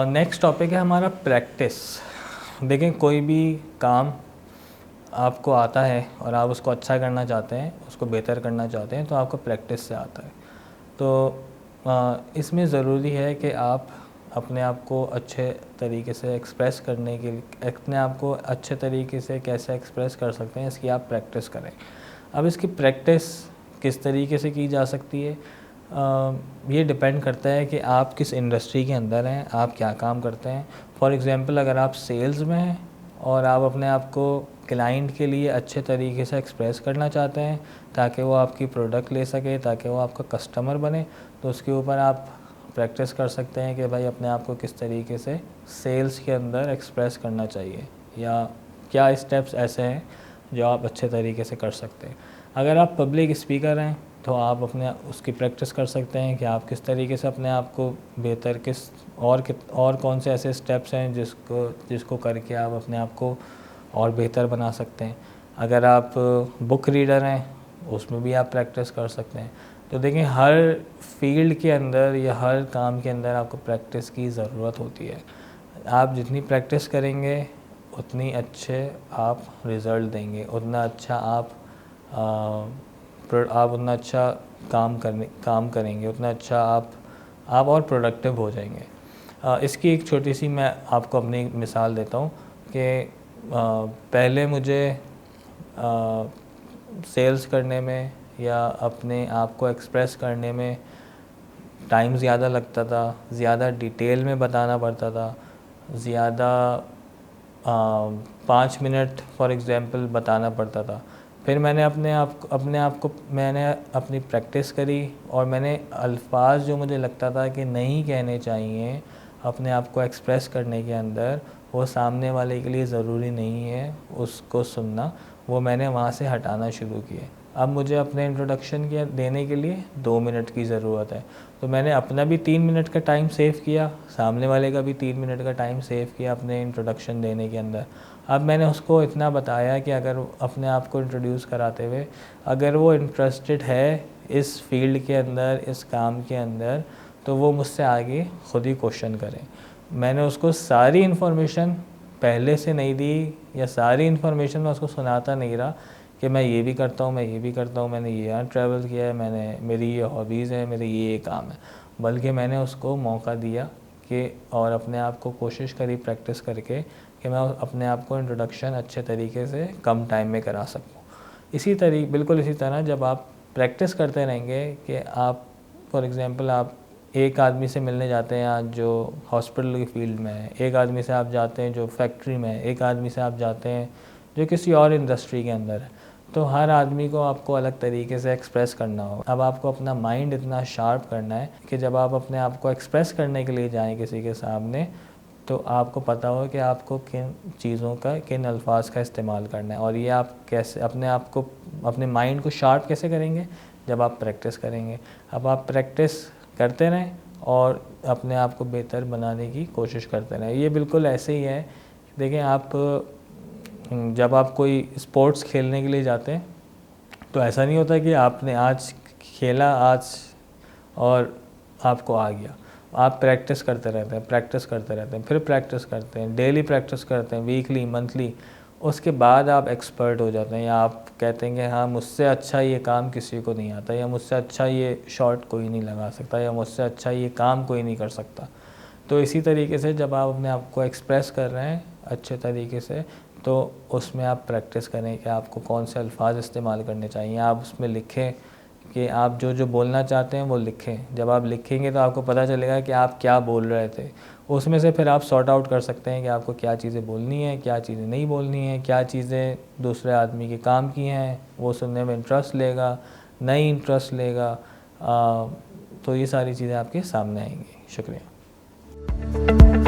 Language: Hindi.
नेक्स्ट टॉपिक है हमारा प्रैक्टिस। देखें, कोई भी काम आपको आता है और आप उसको अच्छा करना चाहते हैं, उसको बेहतर करना चाहते हैं, तो आपको प्रैक्टिस से आता है। तो इसमें ज़रूरी है कि आप अपने आप को अच्छे तरीके से एक्सप्रेस करने के लिए, अपने आप को अच्छे तरीके से कैसे एक्सप्रेस कर सकते हैं, इसकी आप प्रैक्टिस करें। अब इसकी प्रैक्टिस किस तरीके से की जा सकती है, ये डिपेंड करता है कि आप किस इंडस्ट्री के अंदर हैं, आप क्या काम करते हैं। फॉर एग्ज़ाम्पल, अगर आप सेल्स में हैं और आप अपने आप को क्लाइंट के लिए अच्छे तरीके से एक्सप्रेस करना चाहते हैं ताकि वो आपकी प्रोडक्ट ले सके, ताकि वो आपका कस्टमर बने, तो उसके ऊपर आप प्रैक्टिस कर सकते हैं कि भाई अपने आप को किस तरीके से सेल्स के अंदर एक्सप्रेस करना चाहिए, या क्या स्टेप्स ऐसे हैं जो आप अच्छे तरीके से कर सकते हैं। अगर आप पब्लिक स्पीकर हैं तो आप अपने उसकी प्रैक्टिस कर सकते हैं कि आप किस तरीके से अपने आप को बेहतर और कौन से ऐसे स्टेप्स हैं जिसको करके आप अपने आप को और बेहतर बना सकते हैं। अगर आप बुक रीडर हैं उसमें भी आप प्रैक्टिस कर सकते हैं। तो देखें, हर फील्ड के अंदर या हर काम के अंदर आपको प्रैक्टिस की ज़रूरत होती है। आप जितनी प्रैक्टिस करेंगे उतनी अच्छे आप रिज़ल्ट देंगे, उतना अच्छा आप उतना अच्छा काम करेंगे, उतना अच्छा आप और प्रोडक्टिव हो जाएंगे। इसकी एक छोटी सी मैं आपको अपनी मिसाल देता हूँ कि पहले मुझे सेल्स करने में या अपने आप को एक्सप्रेस करने में टाइम ज़्यादा लगता था, ज़्यादा डिटेल में बताना पड़ता था, ज़्यादा 5 मिनट फॉर एग्ज़ाम्पल बताना पड़ता था। फिर मैंने अपने आप को मैंने अपनी प्रैक्टिस करी और मैंने अल्फाज जो मुझे लगता था कि नहीं कहने चाहिए अपने आप को एक्सप्रेस करने के अंदर, वो सामने वाले के लिए ज़रूरी नहीं है उसको सुनना, वो मैंने वहाँ से हटाना शुरू किए। अब मुझे अपने इंट्रोडक्शन के देने के लिए 2 मिनट की ज़रूरत है, तो मैंने अपना भी 3 मिनट का टाइम सेव किया, सामने वाले का भी 3 मिनट का टाइम सेव किया अपने इंट्रोडक्शन देने के अंदर। अब मैंने उसको इतना बताया कि अगर अपने आप को इंट्रोड्यूस कराते हुए अगर वो इंटरेस्टेड है इस फील्ड के अंदर, इस काम के अंदर, तो वो मुझसे आगे ख़ुद ही क्वेश्चन करें। मैंने उसको सारी इन्फॉर्मेशन पहले से नहीं दी या सारी इन्फॉर्मेशन मैं उसको सुनाता नहीं रहा कि मैं ये भी करता हूँ, मैं ये भी करता हूँ, मैंने ये यहाँ ट्रैवल किया है, मेरी ये हॉबीज़ हैं, मेरे ये काम है। बल्कि मैंने उसको मौका दिया कि और अपने आप को कोशिश करी प्रैक्टिस करके कि मैं अपने आप को इंट्रोडक्शन अच्छे तरीके से कम टाइम में करा सकूँ। बिल्कुल इसी तरह जब आप प्रैक्टिस करते रहेंगे कि आप फॉर एग्ज़ाम्पल आप एक आदमी से मिलने जाते हैं आज जो हॉस्पिटल की फील्ड में है, एक आदमी से आप जाते हैं जो फैक्ट्री में है, एक आदमी से आप जाते हैं जो किसी और इंडस्ट्री के अंदर है, तो हर आदमी को आपको अलग तरीके से एक्सप्रेस करना हो। अब आपको अपना माइंड इतना शार्प करना है कि जब आप अपने आप को एक्सप्रेस करने के लिए जाएं किसी के सामने, तो आपको पता हो कि आपको किन चीज़ों का, किन अल्फाज का इस्तेमाल करना है। और ये आप कैसे अपने माइंड को शार्प कैसे करेंगे, जब आप प्रैक्टिस करेंगे। अब आप प्रैक्टिस करते रहें और अपने आप को बेहतर बनाने की कोशिश करते रहें। ये बिल्कुल ऐसे ही है, देखें आप जब आप कोई स्पोर्ट्स खेलने के लिए जाते हैं तो ऐसा नहीं होता कि आपने आज खेला और आपको आ गया। आप प्रैक्टिस करते रहते हैं, फिर प्रैक्टिस करते हैं, डेली प्रैक्टिस करते हैं, वीकली, मंथली, उसके बाद आप एक्सपर्ट हो जाते हैं, या आप कहते हैं कि हाँ मुझसे अच्छा ये काम किसी को नहीं आता, या मुझसे अच्छा ये शॉट कोई नहीं लगा सकता, या मुझसे अच्छा ये काम कोई नहीं कर सकता। तो इसी तरीके से जब आप अपने आप को एक्सप्रेस कर रहे हैं अच्छे तरीके से, तो उसमें आप प्रैक्टिस करें कि आपको कौन से अल्फाज इस्तेमाल करने चाहिए। आप उसमें लिखें कि आप जो जो बोलना चाहते हैं वो लिखें। जब आप लिखेंगे तो आपको पता चलेगा कि आप क्या बोल रहे थे। उसमें से फिर आप सॉर्ट आउट कर सकते हैं कि आपको क्या चीज़ें बोलनी है, क्या चीज़ें नहीं बोलनी है, क्या चीज़ें दूसरे आदमी के काम की हैं, वो सुनने में इंटरेस्ट लेगा, नहीं इंटरेस्ट लेगा। तो ये सारी चीज़ें आपके सामने आएंगी। शुक्रिया।